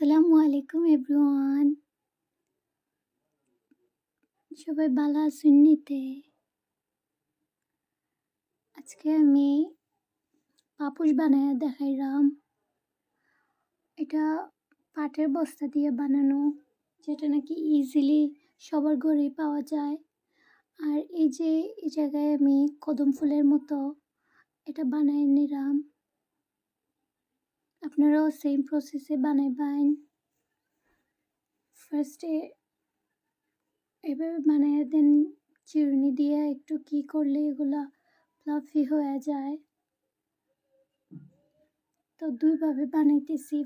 আসসালামু আলাইকুম এভরিওয়ান। সবাই ভালো আছেন নিতে? আজকে আমি পাপোশ বানায়া দেখাইলাম। এটা পাটের বস্তা দিয়ে বানানো, যেটা নাকি ইজিলি সবার ঘরেই পাওয়া যায়। আর এই জায়গায় আমি কদম ফুলের মতো এটা বানায় নিলাম। আপনারাও সেম প্রসেসে বানাইবেন। ফার্স্টে এভাবে বানায় দেন, চিরুনি দিয়ে একটু কি করলে এগুলা ফ্লাফি হয়ে যায়। তো দুইভাবে বানাইতেছি।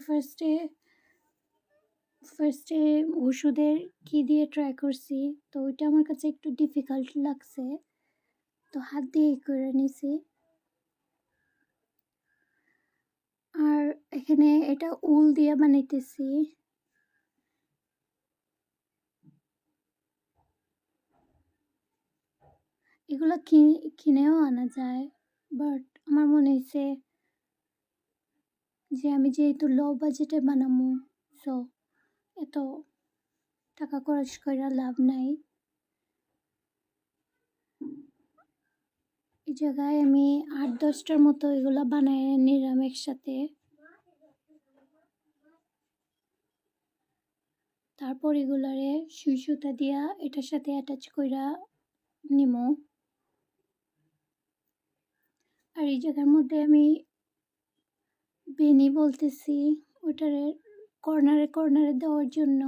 ফার্স্টে ওষুধের কি দিয়ে ট্রাই করছি, তো ওইটা আমার কাছে একটু ডিফিকাল্ট লাগছে, তো হাত দিয়ে করে নিছি। আর এখানে এটা উল দিয়ে বানাইতেছি। এগুলো কিনেও আনা যায়, বাট আমার মনে হয়েছে যে আমি যেহেতু লো বাজেটে বানাবো, সো এত টাকা খরচ করে লাভ নাই। এই জায়গায় আমি 8-10টার মতো এগুলো বানায় নিলাম একসাথে। তারপর এগুলারে সুই সুতা দিয়া এটার সাথে অ্যাটাচ কইরা নিমু। আর এই জায়গার মধ্যে আমি বেনি বলতেছি, ওটারে কর্নারে কর্নারে দেওয়ার জন্য,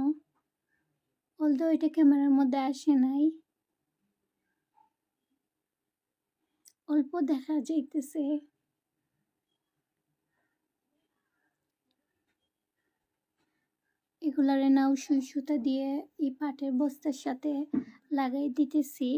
অলদো এটা ক্যামেরার মধ্যে আসে নাই, অল্প দেখা যাইতেছে। এগুলারে নাও সুই সুতা দিয়ে এই পাটের বস্তার সাথে লাগাই দিতেছি।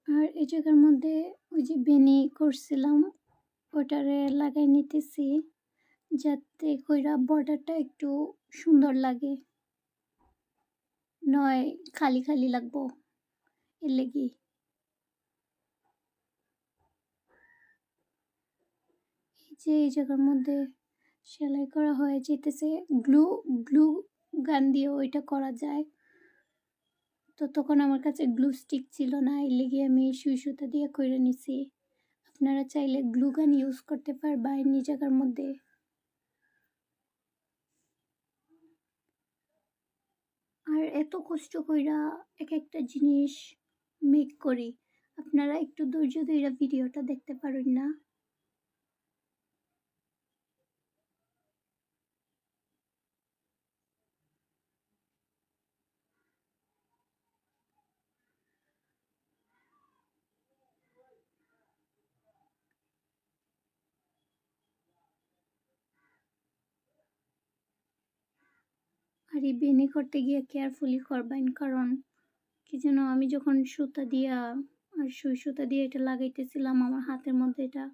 আর এই জায়গার মধ্যে ওই যে বেনি করছিলাম ওটারে লাগাই নিতেছি, যাতে কইরা বর্ডারটা একটু সুন্দর লাগে, নয় খালি খালি লাগবো এর লেগে। এই যে এই জায়গার মধ্যে সেলাই করা হয়ে যেতেছে। গ্লু গ্লু গান দিয়েও এটা করা যায়, তো তখন আমার কাছে গ্লু স্টিক ছিল না, এর লেগে আমি সুই সুতা দিয়ে করে নিছি। আপনারা চাইলে গ্লু গান ইউজ করতে পারবেন এই জায়গার মধ্যে। আর এত কষ্ট কইরা এক একটা জিনিস মেক করি, আপনারা একটু ধৈর্য ধইরা ভিডিওটা দেখতে পারেন না? আর এই বেনি করতে গিয়ে কেয়ারফুলি করবেন, কারণ কি যেন আমি যখন সুতা দিয়া আর সুই সুতা দিয়ে এটা লাগাইতেছিলাম, আমার হাতের মধ্যে এটা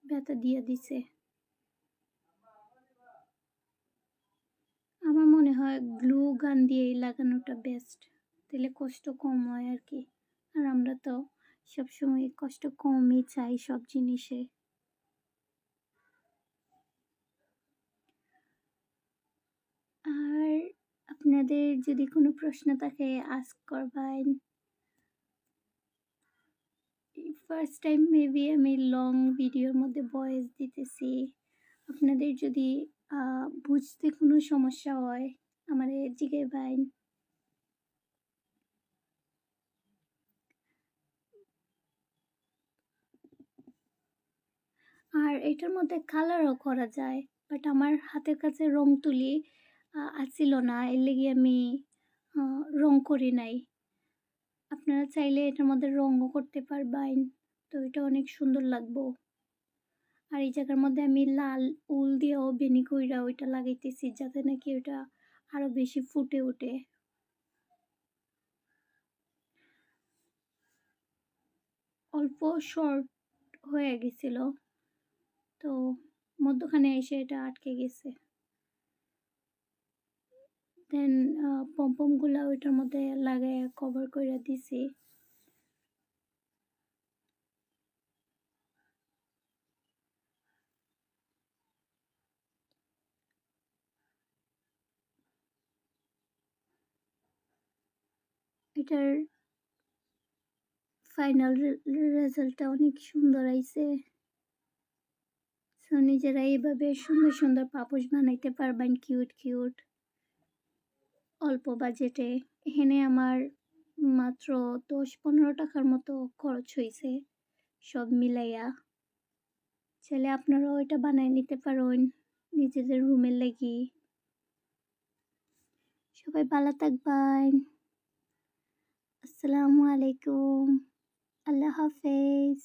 ব্যথা দিয়ে দিছে। আমার মনে হয় গ্লু গান দিয়েই লাগানোটা বেস্ট, তাহলে কষ্ট কম হয় আর কি। আর আমরা তো সবসময় কষ্ট কমই চাই সব জিনিসে। আর আপনাদের যদি কোনো প্রশ্ন থাকে আস্ক করবেন। ফার্স্ট টাইম মেবি আমি লং ভিডিওর মধ্যে ভয়েস দিতেছি। আপনাদের যদি বুঝতে কোনো সমস্যা হয় আমারে জিগাইবেন। আর এটার মধ্যে কালারও করা যায়, বাট আমার হাতের কাছে রং তুলি আছিল না, এর লেগে আমি রং করি নাই। আপনারা চাইলে এটার মধ্যে রঙও করতে পারবেন, তো এটা অনেক সুন্দর লাগবো। আর এই জায়গার মধ্যে আমি লাল উল দিয়েও বেনি কইরা ওইটা লাগাইতেছি, যাতে নাকি ওটা আরো বেশি ফুটে ওঠে। অল্প শর্ট হয়ে গেছিল, তো মধ্যখানে এসে এটা আটকে গেছে। দেন পমপমগুলা ওইটার মধ্যে লাগাই কভার করে দিছি। এটার ফাইনাল রেজাল্টটা অনেক সুন্দর আইছে। সো নিজেরা এইভাবে সুন্দর সুন্দর পাপোশ বানাইতে পারবেন, কিউট কিউট, অল্প বাজেটে। এখানে আমার মাত্র 10-15 টাকার মতো খরচ হয়েছে সব মিলাইয়া। চাইলে আপনারাও এটা বানায় নিতে পারেন নিজেদের রুমের লাগি। সবাই ভালো থাকবেন। আসসালামু আলাইকুম। আল্লাহ হাফেজ।